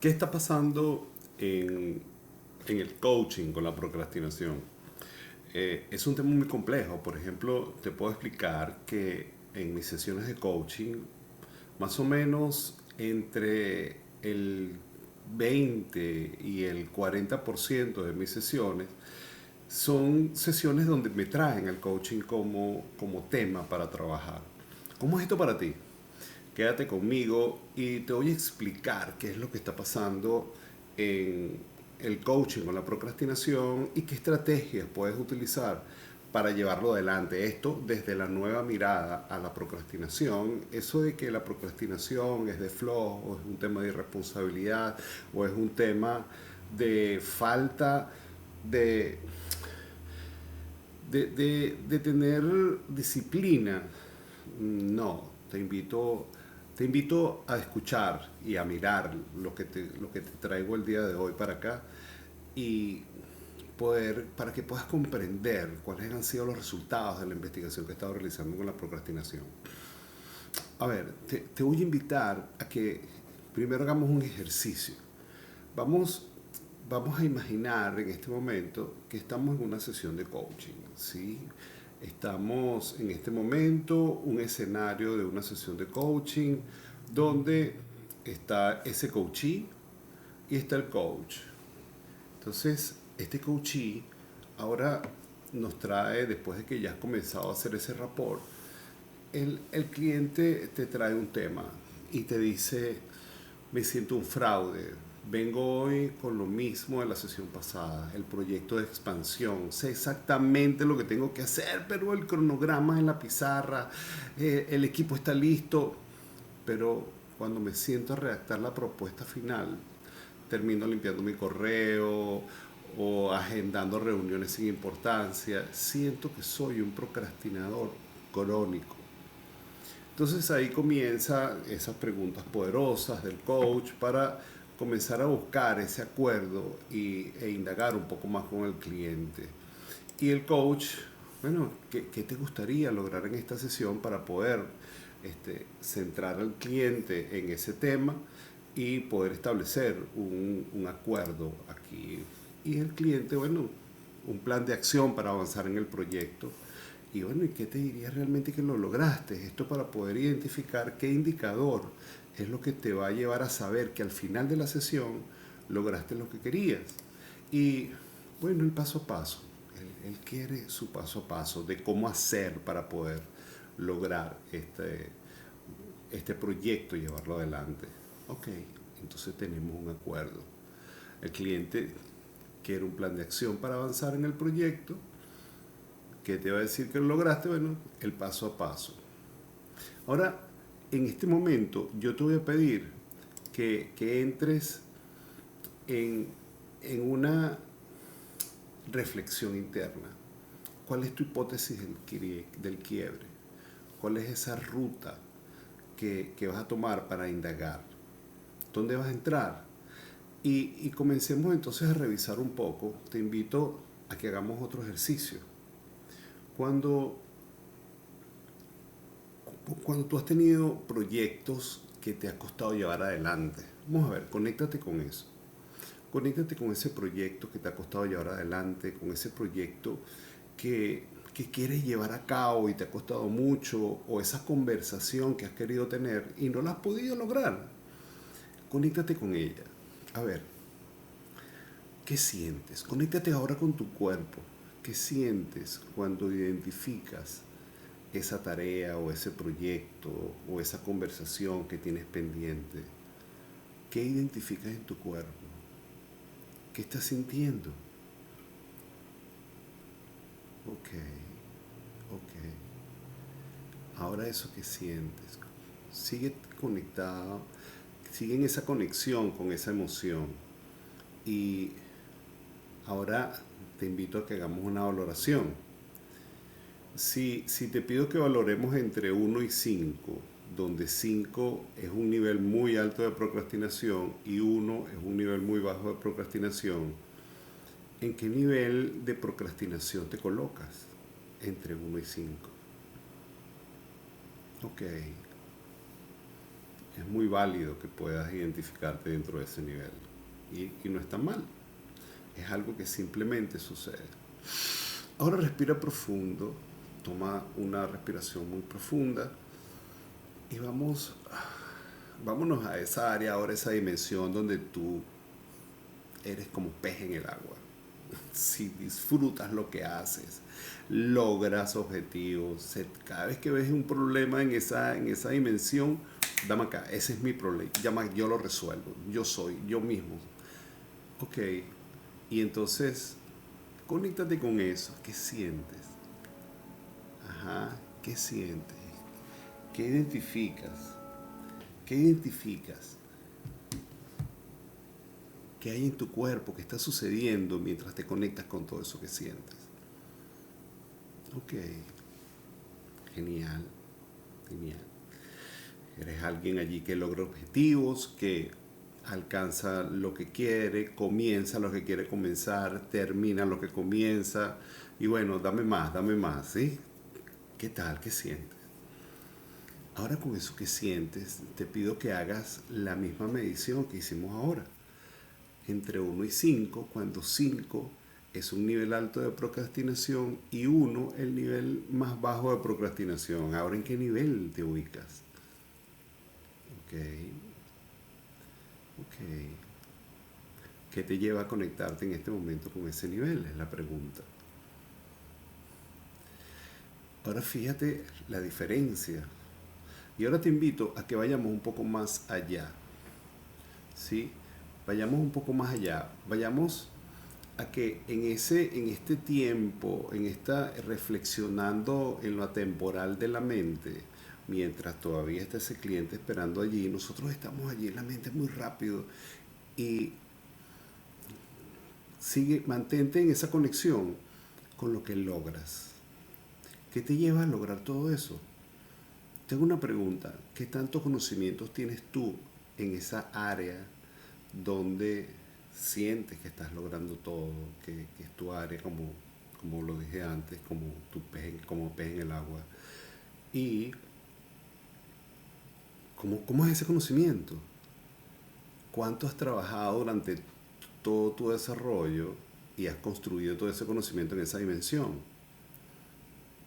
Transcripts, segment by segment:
¿Qué está pasando en el coaching con la procrastinación? Es un tema muy complejo. Por ejemplo, te puedo explicar que en mis sesiones de coaching, más o menos entre el 20 y el 40% de mis sesiones son sesiones donde me traen el coaching como tema para trabajar. ¿Cómo es esto para ti? Quédate conmigo y te voy a explicar qué es lo que está pasando en el coaching con la procrastinación y qué estrategias puedes utilizar para llevarlo adelante. Esto desde la nueva mirada a la procrastinación. Eso de que la procrastinación es de flojo, o es un tema de irresponsabilidad, o es un tema de falta de, de tener disciplina. No, te invito a escuchar y a mirar lo que te traigo el día de hoy para acá y para que puedas comprender cuáles han sido los resultados de la investigación que he estado realizando con la procrastinación. A ver, te voy a invitar a que primero hagamos un ejercicio. Vamos, vamos a imaginar en este momento que estamos en una sesión de coaching, ¿sí? Estamos en este momento un escenario de una sesión de coaching donde está ese coachee y está el coach. Entonces, este coachee ahora nos trae, después de que ya has comenzado a hacer ese rapport, el cliente te trae un tema y te dice, me siento un fraude, vengo hoy con lo mismo de la sesión pasada, el proyecto de expansión, sé exactamente lo que tengo que hacer, pero el cronograma en la pizarra, el equipo está listo, pero cuando me siento a redactar la propuesta final, termino limpiando mi correo o agendando reuniones sin importancia, siento que soy un procrastinador crónico. Entonces ahí comienza esas preguntas poderosas del coach para comenzar a buscar ese acuerdo e indagar un poco más con el cliente. Y el coach, bueno, ¿qué te gustaría lograr en esta sesión para poder centrar al cliente en ese tema y poder establecer un acuerdo aquí? Y el cliente, bueno, un plan de acción para avanzar en el proyecto. Y bueno, ¿y qué te diría realmente que lo lograste? Esto para poder identificar qué indicador es lo que te va a llevar a saber que al final de la sesión lograste lo que querías. Y bueno, el paso a paso. Él quiere su paso a paso de cómo hacer para poder lograr este proyecto y llevarlo adelante. Ok, entonces tenemos un acuerdo. El cliente quiere un plan de acción para avanzar en el proyecto. ¿Qué te va a decir que lo lograste? Bueno, el paso a paso. Ahora, en este momento, yo te voy a pedir que entres en, en una reflexión interna. ¿Cuál es tu hipótesis del quiebre? ¿Cuál es esa ruta que vas a tomar para indagar? ¿Dónde vas a entrar? Y comencemos entonces a revisar un poco. Te invito a que hagamos otro ejercicio. Cuando, cuando tú has tenido proyectos que te ha costado llevar adelante, vamos a ver, conéctate con eso. Conéctate con ese proyecto que te ha costado llevar adelante, con ese proyecto que quieres llevar a cabo y te ha costado mucho, o esa conversación que has querido tener y no la has podido lograr. Conéctate con ella. A ver, ¿qué sientes? Conéctate ahora con tu cuerpo. ¿Qué sientes cuando identificas esa tarea o ese proyecto o esa conversación que tienes pendiente? ¿Qué identificas en tu cuerpo? ¿Qué estás sintiendo? Ok, ok. Ahora eso que sientes, sigue conectado, sigue en esa conexión con esa emoción. Y ahora te invito a que hagamos una valoración. Si te pido que valoremos entre 1 y 5, donde 5 es un nivel muy alto de procrastinación y 1 es un nivel muy bajo de procrastinación, ¿en qué nivel de procrastinación te colocas entre 1 y 5? Ok, Es muy válido que puedas identificarte dentro de ese nivel. Y no está mal. Es algo que simplemente sucede. Ahora respira profundo. Toma una respiración muy profunda. Y vámonos a esa área, ahora esa dimensión donde tú eres como pez en el agua. Si disfrutas lo que haces, logras objetivos, cada vez que ves un problema en esa dimensión, dame acá, ese es mi problema, yo lo resuelvo, yo soy, yo mismo. Ok, y entonces, conéctate con eso, ¿qué sientes? Ajá, ¿qué sientes? ¿Qué identificas? ¿Qué identificas? ¿Qué hay en tu cuerpo? ¿Qué está sucediendo mientras te conectas con todo eso que sientes? Ok, genial, genial. Eres alguien allí que logra objetivos, que alcanza lo que quiere, comienza lo que quiere comenzar, termina lo que comienza. Y bueno, dame más, ¿sí? ¿Qué tal? ¿Qué sientes? Ahora con eso que sientes, te pido que hagas la misma medición que hicimos ahora. Entre 1 y 5, cuando 5 es un nivel alto de procrastinación y 1 el nivel más bajo de procrastinación. Ahora, ¿en qué nivel te ubicas? Ok, ok. ¿Qué te lleva a conectarte en este momento con ese nivel? Es la pregunta. Ahora fíjate la diferencia. Y ahora te invito a que vayamos un poco más allá. ¿Sí? Vayamos un poco más allá. Vayamos a que en este tiempo, en esta reflexionando en lo atemporal de la mente, mientras todavía está ese cliente esperando allí, nosotros estamos allí, la mente es muy rápido y mantente en esa conexión con lo que logras. ¿Qué te lleva a lograr todo eso? Tengo una pregunta, ¿qué tantos conocimientos tienes tú en esa área donde sientes que estás logrando todo, que es tu área, como lo dije antes, como pez en el agua? ¿Y cómo es ese conocimiento? ¿Cuánto has trabajado durante todo tu desarrollo y has construido todo ese conocimiento en esa dimensión?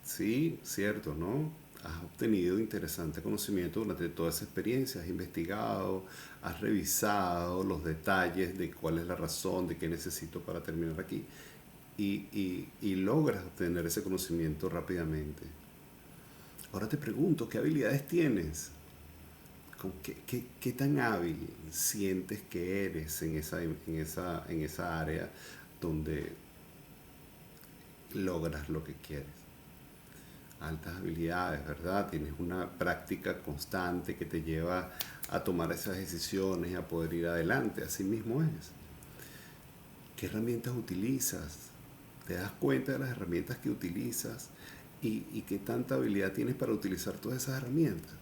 Sí, cierto, ¿no? Has obtenido interesante conocimiento durante toda esa experiencia, has investigado, has revisado los detalles de cuál es la razón, de qué necesito para terminar aquí y logras obtener ese conocimiento rápidamente. Ahora te pregunto, ¿qué habilidades tienes? ¿Qué tan hábil sientes que eres en esa área donde logras lo que quieres? Altas habilidades, ¿verdad? Tienes una práctica constante que te lleva a tomar esas decisiones y a poder ir adelante. Así mismo es. ¿Qué herramientas utilizas? ¿Te das cuenta de las herramientas que utilizas y qué tanta habilidad tienes para utilizar todas esas herramientas?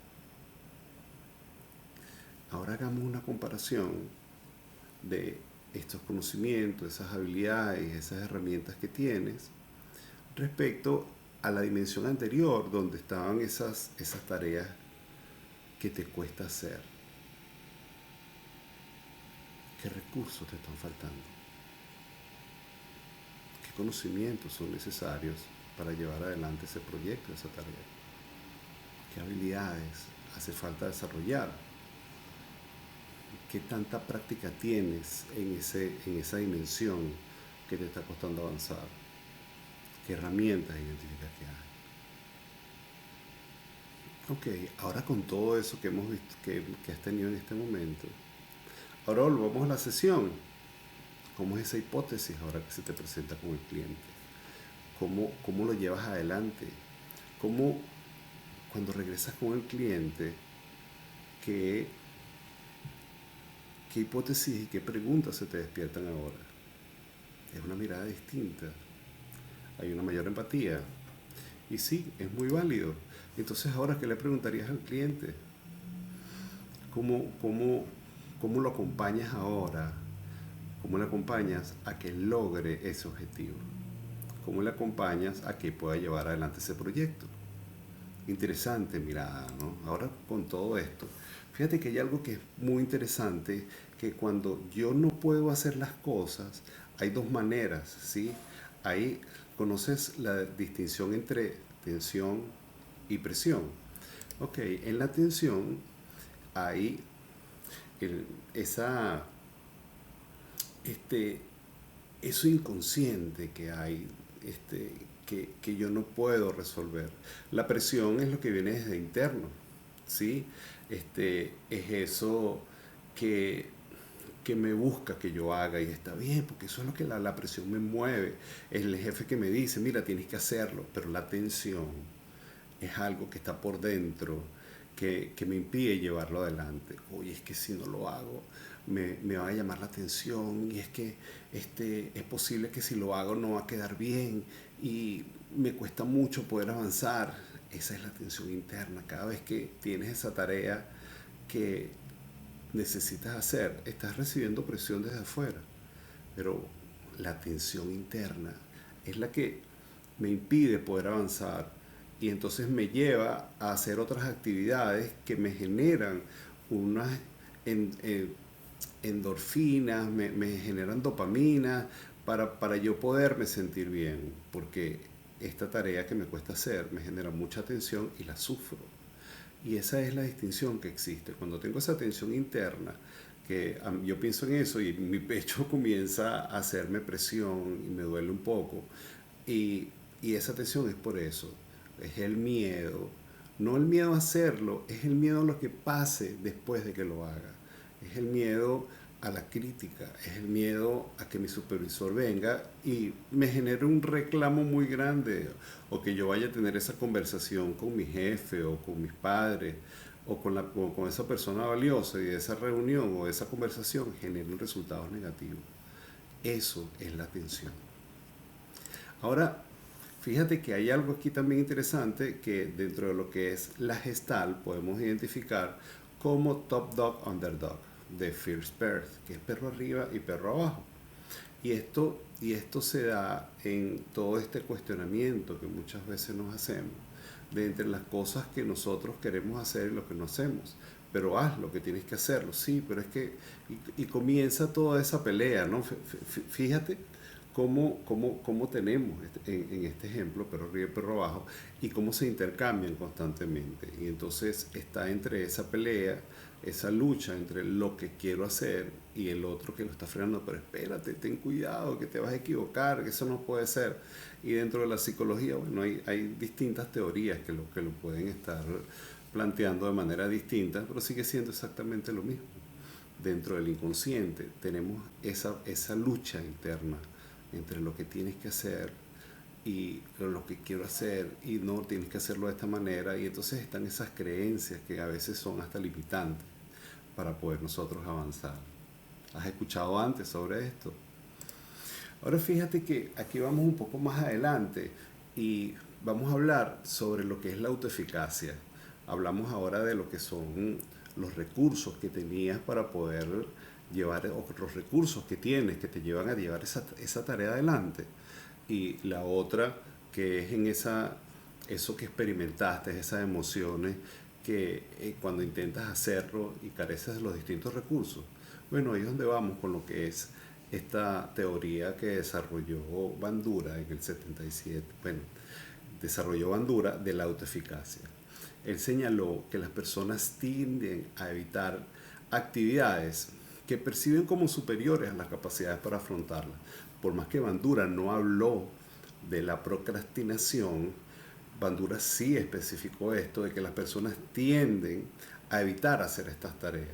Ahora hagamos una comparación de estos conocimientos, esas habilidades, esas herramientas que tienes respecto a la dimensión anterior donde estaban esas tareas que te cuesta hacer. ¿Qué recursos te están faltando? ¿Qué conocimientos son necesarios para llevar adelante ese proyecto, esa tarea? ¿Qué habilidades hace falta desarrollar? ¿Qué tanta práctica tienes en esa dimensión que te está costando avanzar? ¿Qué herramientas identificas que hay? Ok, ahora con todo eso que hemos visto, que has tenido en este momento, ahora volvamos a la sesión. ¿Cómo es esa hipótesis ahora que se te presenta con el cliente? ¿Cómo lo llevas adelante? ¿Cómo cuando regresas con el cliente, qué hipótesis y qué preguntas se te despiertan ahora? Es una mirada distinta. Hay una mayor empatía. Y sí, es muy válido. Entonces, ahora, ¿qué le preguntarías al cliente? ¿Cómo lo acompañas ahora? ¿Cómo le acompañas a que logre ese objetivo? ¿Cómo le acompañas a que pueda llevar adelante ese proyecto? Interesante mirada, ¿no? Ahora con todo esto, Fíjate que hay algo que es muy interesante, que cuando yo no puedo hacer las cosas, hay dos maneras, ¿sí? Ahí conoces la distinción entre tensión y presión. Ok, en la tensión hay el- esa, este, eso inconsciente que hay, que yo no puedo resolver. La presión es lo que viene desde interno, ¿sí? Es eso que, que me busca que yo haga y está bien, porque eso es lo que la presión me mueve. Es el jefe que me dice, mira, tienes que hacerlo, pero la tensión es algo que está por dentro, que me impide llevarlo adelante. Oye, es que si no lo hago, me va a llamar la atención y es que es posible que si lo hago no va a quedar bien y me cuesta mucho poder avanzar. Esa es la tensión interna. Cada vez que tienes esa tarea que necesitas hacer, estás recibiendo presión desde afuera, pero la tensión interna es la que me impide poder avanzar y entonces me lleva a hacer otras actividades que me generan unas en- eh, endorfinas, me generan dopamina para yo poderme sentir bien, porque esta tarea que me cuesta hacer me genera mucha tensión y la sufro. Y esa es la distinción que existe. Cuando tengo esa tensión interna, que yo pienso en eso y mi pecho comienza a hacerme presión y me duele un poco. Y, y esa tensión es por eso. Es el miedo. No el miedo a hacerlo, es el miedo a lo que pase después de que lo haga. Es el miedo a la crítica, es el miedo a que mi supervisor venga y me genere un reclamo muy grande o que yo vaya a tener esa conversación con mi jefe o con mis padres o con esa persona valiosa y de esa reunión o de esa conversación generen resultados negativos. Eso es la tensión. Ahora, fíjate que hay algo aquí también interesante que dentro de lo que es la gestal podemos identificar como top dog underdog de First Birth, que es perro arriba y perro abajo. Y esto se da en todo este cuestionamiento que muchas veces nos hacemos de entre las cosas que nosotros queremos hacer y lo que no hacemos. Pero haz lo que tienes que hacerlo, sí, pero es que... Y comienza toda esa pelea, ¿no? Fíjate cómo tenemos en este ejemplo, perro arriba y perro abajo, y cómo se intercambian constantemente. Y entonces está entre esa pelea, esa lucha entre lo que quiero hacer y el otro que lo está frenando, pero espérate, ten cuidado, que te vas a equivocar, que eso no puede ser. Y dentro de la psicología, bueno, hay distintas teorías que lo pueden estar planteando de manera distinta, pero sigue siendo exactamente lo mismo. Dentro del inconsciente tenemos esa lucha interna entre lo que tienes que hacer y lo que quiero hacer y no tienes que hacerlo de esta manera y entonces están esas creencias que a veces son hasta limitantes para poder nosotros avanzar. ¿Has escuchado antes sobre esto? Ahora fíjate que aquí vamos un poco más adelante y vamos a hablar sobre lo que es la autoeficacia. Hablamos ahora de lo que son los recursos que tenías para poder llevar, o los recursos que tienes que te llevan a llevar esa tarea adelante. Y la otra que es en eso que experimentaste, esas emociones que cuando intentas hacerlo y careces de los distintos recursos. Bueno, ahí es donde vamos con lo que es esta teoría que desarrolló Bandura en el 77. Bueno, desarrolló Bandura de la autoeficacia. Él señaló que las personas tienden a evitar actividades que perciben como superiores a las capacidades para afrontarlas. Por más que Bandura no habló de la procrastinación, Bandura sí especificó esto de que las personas tienden a evitar hacer estas tareas.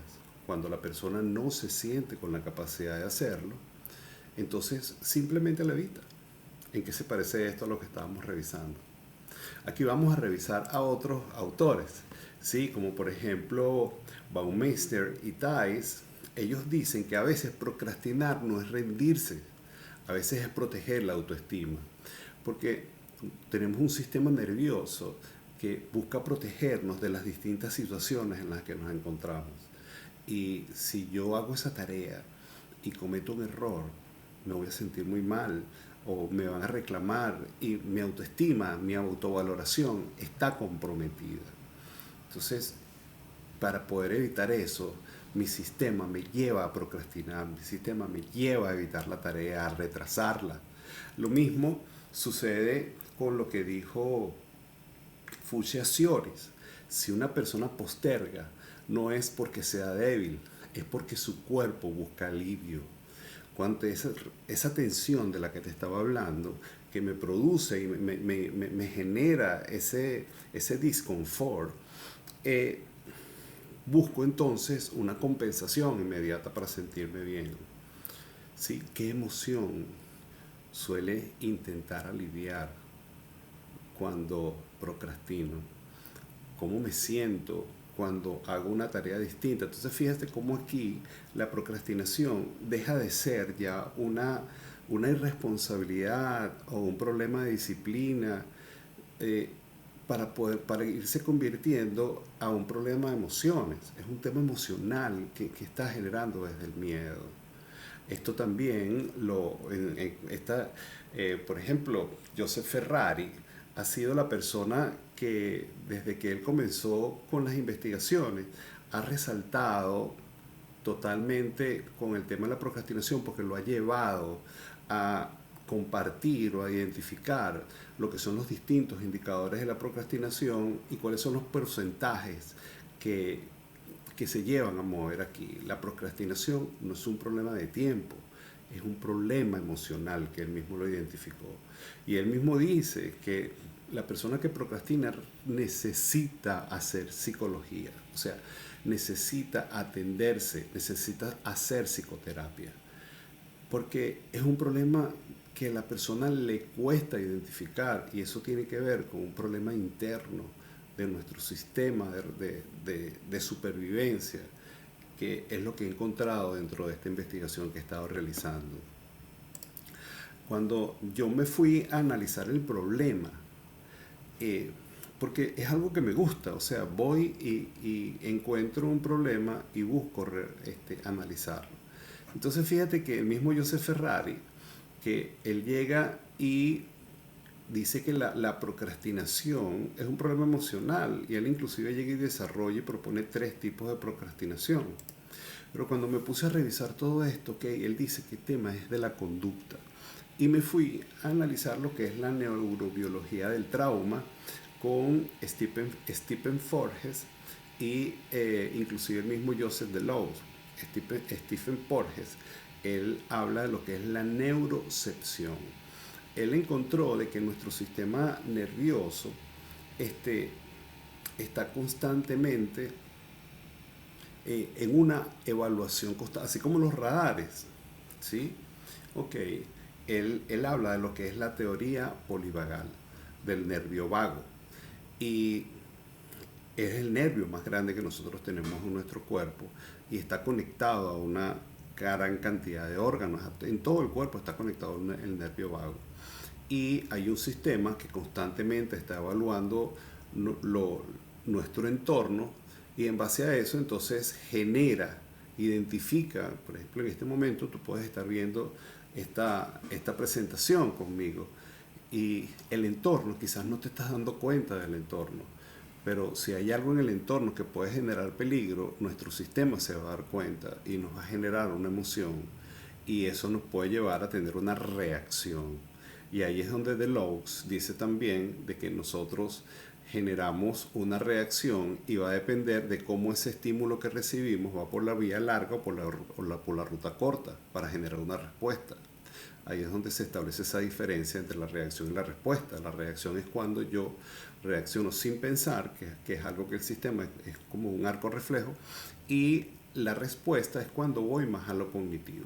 Cuando la persona no se siente con la capacidad de hacerlo, entonces simplemente la evita. ¿En qué se parece esto a lo que estábamos revisando? Aquí vamos a revisar a otros autores, ¿sí? Como por ejemplo Baumeister y Thais. Ellos dicen que a veces procrastinar no es rendirse, a veces es proteger la autoestima, porque tenemos un sistema nervioso que busca protegernos de las distintas situaciones en las que nos encontramos. Y si yo hago esa tarea y cometo un error, me voy a sentir muy mal o me van a reclamar y mi autoestima, mi autovaloración está comprometida. Entonces, para poder evitar eso, mi sistema me lleva a procrastinar, mi sistema me lleva a evitar la tarea, a retrasarla. Lo mismo sucede con lo que dijo Fucsia Sioris. Si una persona posterga, no es porque sea débil, es porque su cuerpo busca alivio. Cuando esa tensión de la que te estaba hablando, que me produce y me genera ese disconfort, busco entonces una compensación inmediata para sentirme bien. ¿Sí? ¿Qué emoción suele intentar aliviar cuando procrastino? ¿Cómo me siento cuando hago una tarea distinta? Entonces fíjate cómo aquí la procrastinación deja de ser ya una irresponsabilidad o un problema de disciplina, para irse convirtiendo a un problema de emociones. Es un tema emocional que está generando desde el miedo. Esto también por ejemplo, Joseph Ferrari ha sido la persona que desde que él comenzó con las investigaciones ha resaltado totalmente con el tema de la procrastinación, porque lo ha llevado a compartir o a identificar lo que son los distintos indicadores de la procrastinación y cuáles son los porcentajes que se llevan a mover aquí. La procrastinación no es un problema de tiempo, es un problema emocional que él mismo lo identificó. Y él mismo dice que la persona que procrastina necesita hacer psicología, o sea, necesita atenderse, necesita hacer psicoterapia, porque es un problema que a la persona le cuesta identificar y eso tiene que ver con un problema interno de nuestro sistema de supervivencia, que es lo que he encontrado dentro de esta investigación que he estado realizando. Cuando yo me fui a analizar el problema, porque es algo que me gusta, o sea, voy y encuentro un problema y busco analizarlo. Entonces fíjate que el mismo Joseph Ferrari, que él llega y dice que la procrastinación es un problema emocional y él inclusive llega y desarrolla y propone 3 tipos de procrastinación. Pero cuando me puse a revisar todo esto, okay, él dice que el tema es de la conducta. Y me fui a analizar lo que es la neurobiología del trauma con Stephen Porges y inclusive el mismo Joseph Delows. Stephen Porges, él habla de lo que es la neurocepción. Él encontró de que nuestro sistema nervioso está constantemente en una evaluación constante, así como los radares, ¿sí? Ok, él habla de lo que es la teoría polivagal, del nervio vago, y es el nervio más grande que nosotros tenemos en nuestro cuerpo y está conectado a una gran cantidad de órganos, en todo el cuerpo está conectado el nervio vago. Y hay un sistema que constantemente está evaluando nuestro entorno y en base a eso entonces identifica, por ejemplo en este momento tú puedes estar viendo esta presentación conmigo y el entorno, quizás no te estás dando cuenta del entorno, pero si hay algo en el entorno que puede generar peligro, nuestro sistema se va a dar cuenta y nos va a generar una emoción y eso nos puede llevar a tener una reacción. Y ahí es donde Delows dice también de que nosotros generamos una reacción y va a depender de cómo ese estímulo que recibimos va por la vía larga o por la ruta corta para generar una respuesta. Ahí es donde se establece esa diferencia entre la reacción y la respuesta. La reacción es cuando yo reacciono sin pensar, que es algo que el sistema es como un arco reflejo, y la respuesta es cuando voy más a lo cognitivo.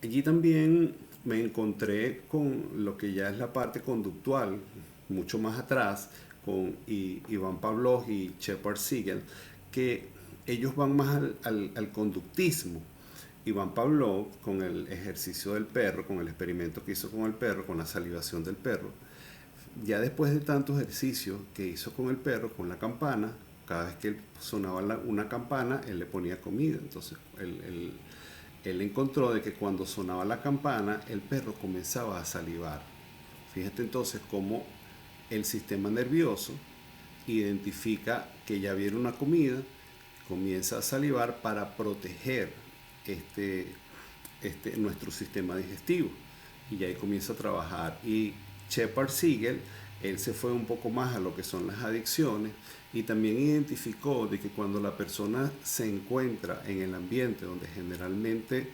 Allí también me encontré con lo que ya es la parte conductual, mucho más atrás, con Iván Pavlov y Shepard Siegel, que ellos van más al conductismo. Iván Pavlov, con el ejercicio del perro, con el experimento que hizo con el perro, con la salivación del perro, ya después de tantos ejercicios que hizo con el perro, con la campana, cada vez que sonaba una campana, él le ponía comida. Entonces, él encontró de que cuando sonaba la campana, el perro comenzaba a salivar. Fíjate entonces cómo el sistema nervioso identifica que ya viene una comida, comienza a salivar para proteger nuestro sistema digestivo. Y ahí comienza a trabajar. Y Shepard Siegel, él se fue un poco más a lo que son las adicciones y también identificó de que cuando la persona se encuentra en el ambiente donde generalmente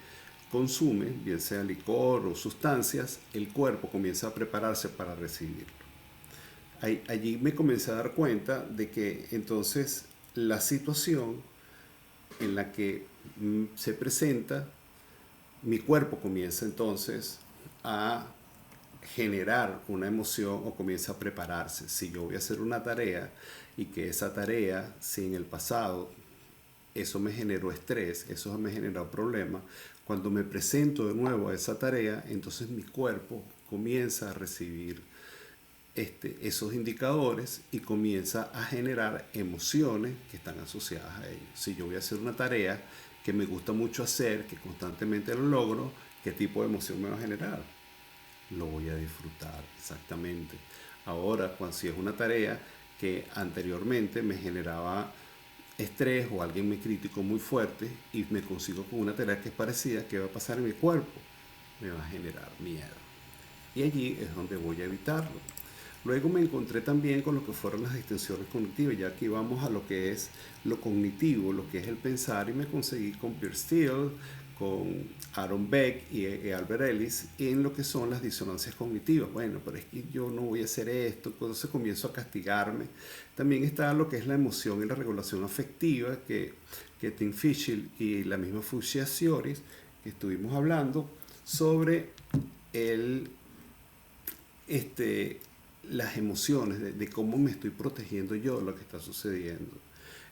consume, bien sea licor o sustancias, el cuerpo comienza a prepararse para recibirlo. Allí me comencé a dar cuenta de que entonces la situación en la que se presenta, mi cuerpo comienza entonces a generar una emoción o comienza a prepararse. Si yo voy a hacer una tarea y que esa tarea, si en el pasado eso me generó estrés, eso me generó problemas, cuando me presento de nuevo a esa tarea, entonces mi cuerpo comienza a recibir esos indicadores y comienza a generar emociones que están asociadas a ello. Si yo voy a hacer una tarea que me gusta mucho hacer, que constantemente lo logro, ¿qué tipo de emoción me va a generar? Lo voy a disfrutar, exactamente. Ahora, si es una tarea que anteriormente me generaba estrés o alguien me criticó muy fuerte y me consigo con una tarea que es parecida, ¿qué va a pasar en mi cuerpo? Me va a generar miedo. Y allí es donde voy a evitarlo. Luego me encontré también con lo que fueron las distinciones cognitivas, ya aquí vamos a lo que es lo cognitivo, lo que es el pensar, y me conseguí con Peter Steele, con Aaron Beck y Albert Ellis en lo que son las disonancias cognitivas. Bueno, pero es que yo no voy a hacer esto, entonces comienzo a castigarme. También está lo que es la emoción y la regulación afectiva, que Tim Fischel y la misma Fuchsia Sioris, que estuvimos hablando sobre el las emociones, de cómo me estoy protegiendo yo de lo que está sucediendo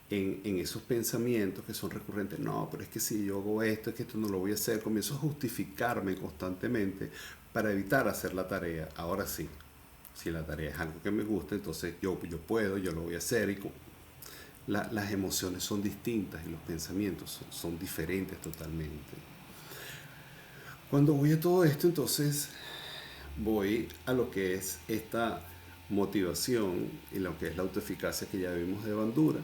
en esos pensamientos que son recurrentes. No, pero es que si yo hago esto, es que esto no lo voy a hacer. Comienzo a justificarme constantemente para evitar hacer la tarea. Ahora sí, si la tarea es algo que me gusta, entonces yo puedo, yo lo voy a hacer. Y las emociones son distintas y los pensamientos son diferentes totalmente. Cuando voy a todo esto, entonces voy a lo que es esta motivación y lo que es la autoeficacia que ya vimos de Bandura,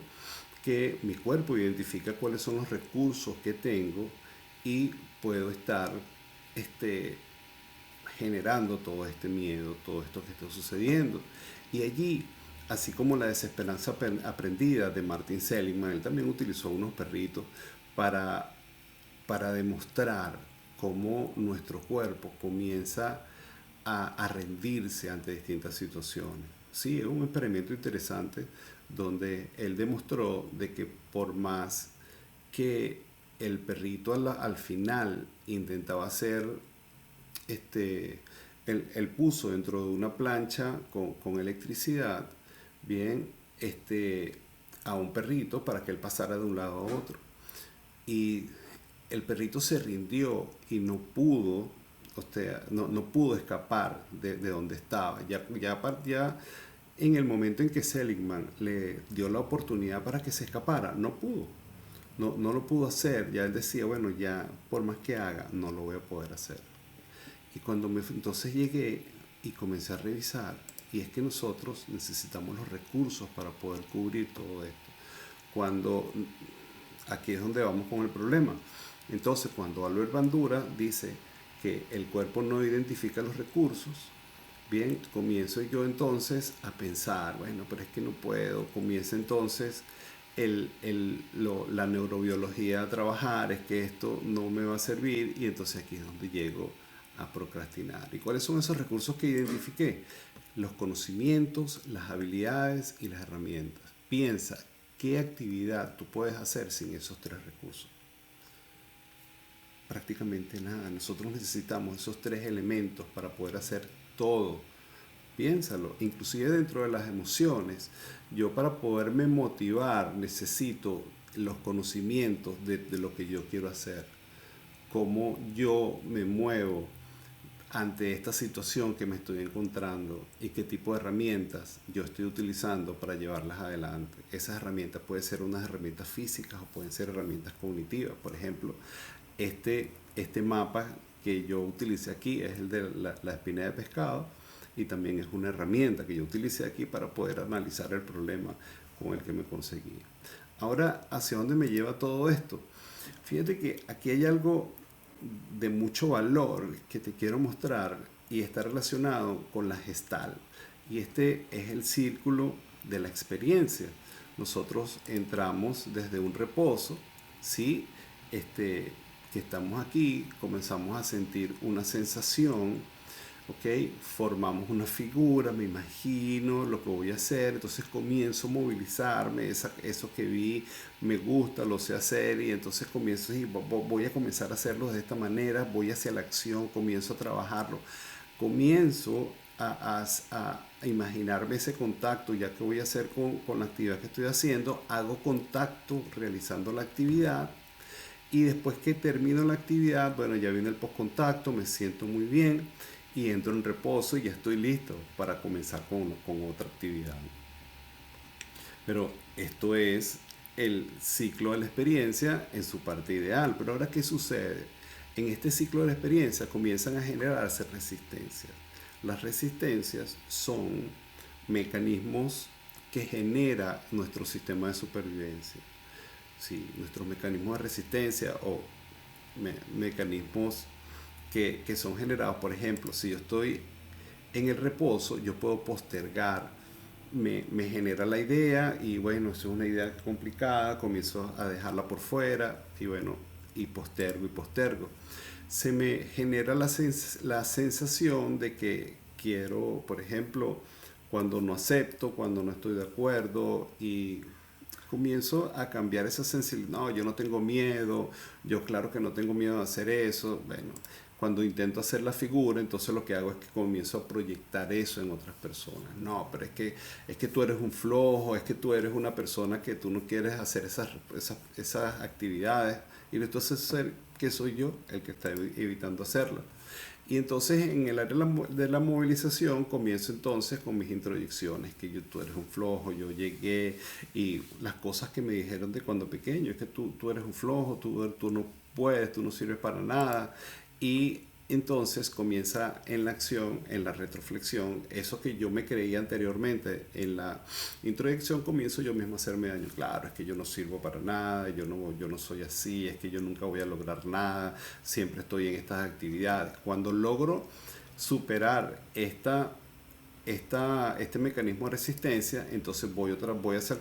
que mi cuerpo identifica cuáles son los recursos que tengo y puedo estar generando todo este miedo, todo esto que está sucediendo. Y allí, así como la desesperanza aprendida de Martin Seligman, él también utilizó unos perritos para demostrar cómo nuestro cuerpo comienza a rendirse ante distintas situaciones. Sí, es un experimento interesante donde él demostró de que por más que el perrito al final intentaba hacer él puso dentro de una plancha con electricidad, bien, a un perrito para que él pasara de un lado a otro. Y el perrito se rindió y no pudo, no pudo escapar de donde estaba. Ya en el momento en que Seligman le dio la oportunidad para que se escapara, no pudo. No lo pudo hacer. Ya él decía, bueno, ya por más que haga, no lo voy a poder hacer. Y entonces llegué y comencé a revisar, y es que nosotros necesitamos los recursos para poder cubrir todo esto. Cuando aquí es donde vamos con el problema. Entonces, cuando Albert Bandura dice que el cuerpo no identifica los recursos, bien, comienzo yo entonces a pensar, bueno, pero es que no puedo. Comienza entonces la neurobiología a trabajar, es que esto no me va a servir, y entonces aquí es donde llego a procrastinar. ¿Y cuáles son esos recursos que identifiqué? Los conocimientos, las habilidades y las herramientas. Piensa, ¿qué actividad tú puedes hacer sin esos tres recursos? Prácticamente nada. Nosotros necesitamos esos tres elementos para poder hacer todo. Piénsalo, inclusive dentro de las emociones. Yo, para poderme motivar, necesito los conocimientos de lo que yo quiero hacer, cómo yo me muevo ante esta situación que me estoy encontrando y qué tipo de herramientas yo estoy utilizando para llevarlas adelante. Esas herramientas pueden ser unas herramientas físicas o pueden ser herramientas cognitivas. Por ejemplo, este mapa que yo utilicé aquí es el de la espina de pescado, y también es una herramienta que yo utilicé aquí para poder analizar el problema con el que me conseguí. Ahora, ¿hacia dónde me lleva todo esto? Fíjate que aquí hay algo de mucho valor que te quiero mostrar y está relacionado con la Gestalt. Y este es el círculo de la experiencia. Nosotros entramos desde un reposo, ¿sí? Que estamos aquí, comenzamos a sentir una sensación, ¿ok? Formamos una figura, me imagino lo que voy a hacer, entonces comienzo a movilizarme, eso que vi me gusta, lo sé hacer y entonces comienzo y voy a comenzar a hacerlo de esta manera, voy hacia la acción, comienzo a trabajarlo, comienzo a imaginarme ese contacto, ya que voy a hacer con la actividad que estoy haciendo, hago contacto realizando la actividad. Y después que termino la actividad, bueno, ya viene el postcontacto, me siento muy bien y entro en reposo y ya estoy listo para comenzar con otra actividad. Pero esto es el ciclo de la experiencia en su parte ideal. Pero ahora, ¿qué sucede? En este ciclo de la experiencia comienzan a generarse resistencias. Las resistencias son mecanismos que genera nuestro sistema de supervivencia. Sí, nuestros mecanismos de resistencia o mecanismos que son generados, por ejemplo, si yo estoy en el reposo, yo puedo postergar, me genera la idea y bueno, es una idea complicada, comienzo a dejarla por fuera y bueno, y postergo. Se me genera la sensación de que quiero, por ejemplo, cuando no acepto, cuando no estoy de acuerdo y comienzo a cambiar esa sensibilidad. No, yo no tengo miedo, yo claro que no tengo miedo de hacer eso. Bueno, cuando intento hacer la figura, entonces lo que hago es que comienzo a proyectar eso en otras personas. No, pero es que tú eres un flojo, es que tú eres una persona que tú no quieres hacer esas actividades. Y entonces, ¿qué soy yo? El que está evitando hacerlo. Y entonces en el área de la movilización comienzo entonces con mis introyecciones, que tú eres un flojo, yo llegué y las cosas que me dijeron de cuando pequeño, es que tú eres un flojo, tú no puedes, tú no sirves para nada. Y entonces comienza en la acción, en la retroflexión, eso que yo me creía anteriormente. En la introyección comienzo yo mismo a hacerme daño. Claro, es que yo no sirvo para nada, yo no soy así, es que yo nunca voy a lograr nada, siempre estoy en estas actividades. Cuando logro superar este mecanismo de resistencia, entonces voy a hacer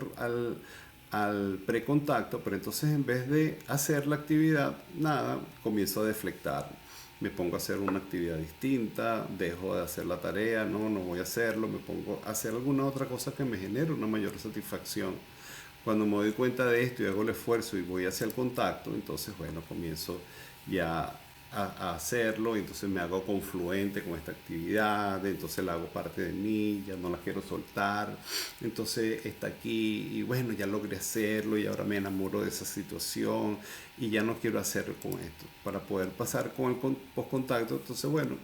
al precontacto, pero entonces en vez de hacer la actividad, nada, comienzo a deflectar. Me pongo a hacer una actividad distinta, dejo de hacer la tarea, no voy a hacerlo, me pongo a hacer alguna otra cosa que me genere una mayor satisfacción. Cuando me doy cuenta de esto y hago el esfuerzo y voy hacia el contacto, entonces bueno, comienzo ya a hacerlo, y entonces me hago confluente con esta actividad, entonces la hago parte de mí, ya no la quiero soltar, entonces está aquí y bueno, ya logré hacerlo y ahora me enamoro de esa situación y ya no quiero hacerlo con esto. Para poder pasar con el postcontacto, entonces bueno,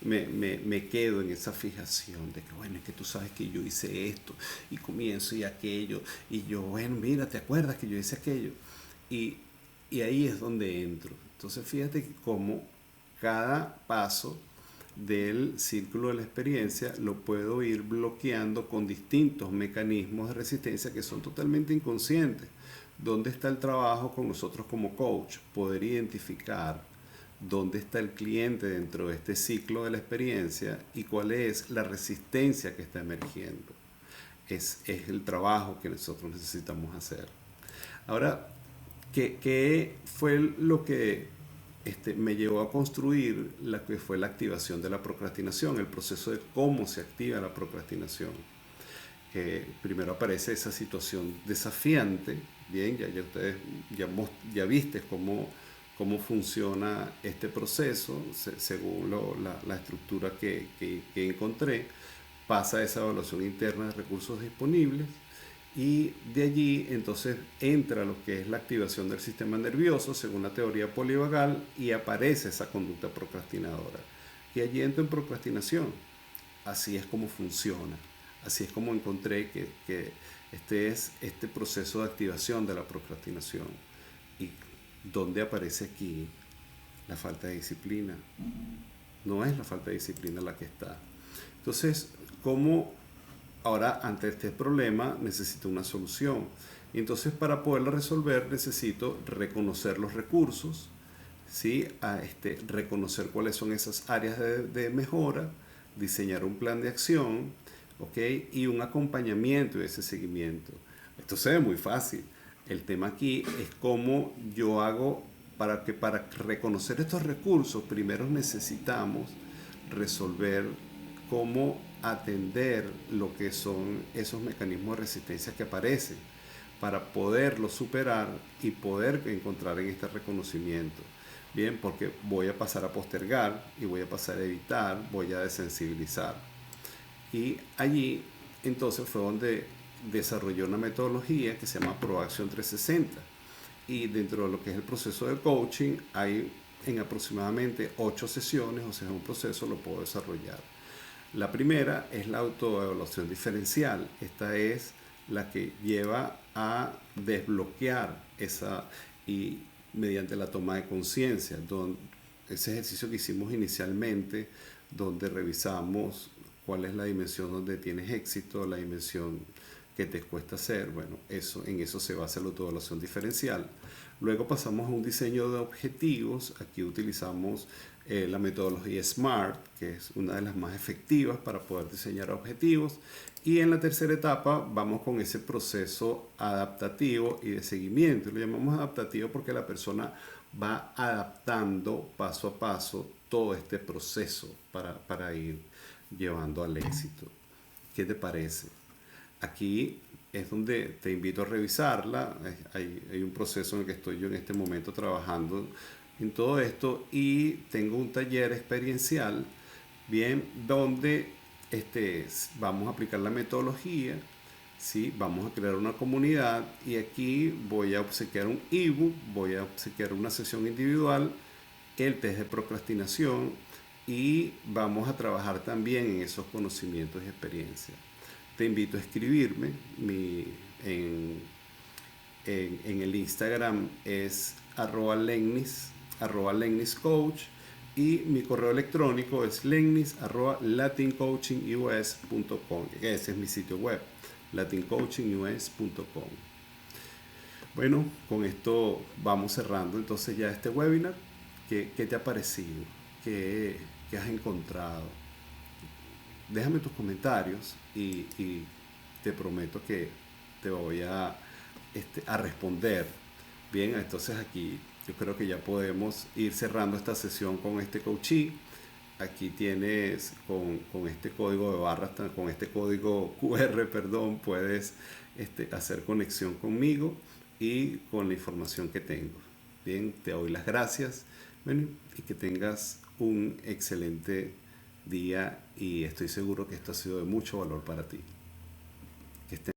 me quedo en esa fijación de que bueno, es que tú sabes que yo hice esto y comienzo y aquello y yo, bueno, mira, ¿te acuerdas que yo hice aquello? Y, y ahí es donde entro. Entonces fíjate que como cada paso del círculo de la experiencia lo puedo ir bloqueando con distintos mecanismos de resistencia que son totalmente inconscientes. ¿Dónde está el trabajo con nosotros como coach? Poder identificar dónde está el cliente dentro de este ciclo de la experiencia y cuál es la resistencia que está emergiendo. Es el trabajo que nosotros necesitamos hacer. Ahora, ¿qué fue lo que me llevó a construir la que fue la activación de la procrastinación? El proceso de cómo se activa la procrastinación. Primero aparece esa situación desafiante, bien, ya ustedes ya viste cómo funciona este proceso según la estructura que encontré. Pasa esa evaluación interna de recursos disponibles y de allí entonces entra lo que es la activación del sistema nervioso según la teoría polivagal y aparece esa conducta procrastinadora. Y allí entra en procrastinación. Así es como funciona. Así es como encontré que este proceso de activación de la procrastinación. ¿Y dónde aparece aquí la falta de disciplina? No es la falta de disciplina la que está. Entonces, ¿cómo ahora ante este problema necesito una solución? Y entonces para poderla resolver necesito reconocer los recursos, ¿sí? Reconocer cuáles son esas áreas de mejora, diseñar un plan de acción, ¿ok? Y un acompañamiento de ese seguimiento. Esto se ve muy fácil. El tema aquí es cómo yo hago para reconocer estos recursos, primero necesitamos resolver cómo atender lo que son esos mecanismos de resistencia que aparecen para poderlos superar y poder encontrar en este reconocimiento. Bien, porque voy a pasar a postergar y voy a pasar a evitar, voy a desensibilizar. Y allí entonces fue donde desarrolló una metodología que se llama ProAction 360. Y dentro de lo que es el proceso de coaching hay en aproximadamente 8 sesiones, o sea, es un proceso, lo puedo desarrollar. La primera es la autoevaluación diferencial. Esta es la que lleva a desbloquear esa y mediante la toma de conciencia, ese ejercicio que hicimos inicialmente, donde revisamos cuál es la dimensión donde tienes éxito, la dimensión que te cuesta hacer. Bueno, en eso se basa la autoevaluación diferencial. Luego pasamos a un diseño de objetivos. Aquí utilizamos la metodología SMART, que es una de las más efectivas para poder diseñar objetivos. Y en la tercera etapa vamos con ese proceso adaptativo y de seguimiento. Lo llamamos adaptativo porque la persona va adaptando paso a paso todo este proceso para ir llevando al éxito. ¿Qué te parece? Aquí es donde te invito a revisarla. Hay un proceso en el que estoy yo en este momento trabajando en todo esto y tengo un taller experiencial, bien, donde vamos a aplicar la metodología, ¿sí? Vamos a crear una comunidad y aquí voy a obsequiar un ebook, voy a obsequiar una sesión individual, el test de procrastinación y vamos a trabajar también en esos conocimientos y experiencias. Te invito a escribirme. En el Instagram es @lennis coach y mi correo electrónico es lennis@latincoachingus.com. Ese es mi sitio web, latincoachingus.com. Bueno, con esto vamos cerrando entonces ya este webinar. ¿Qué te ha parecido? ¿Qué has encontrado? Déjame tus comentarios y te prometo que te voy a responder. Bien, entonces aquí yo creo que ya podemos ir cerrando esta sesión con este coachee. Aquí tienes con este código de barras, con este código QR, perdón, puedes hacer conexión conmigo y con la información que tengo. Bien, te doy las gracias, bueno, y que tengas un excelente día y estoy seguro que esto ha sido de mucho valor para ti. Que estés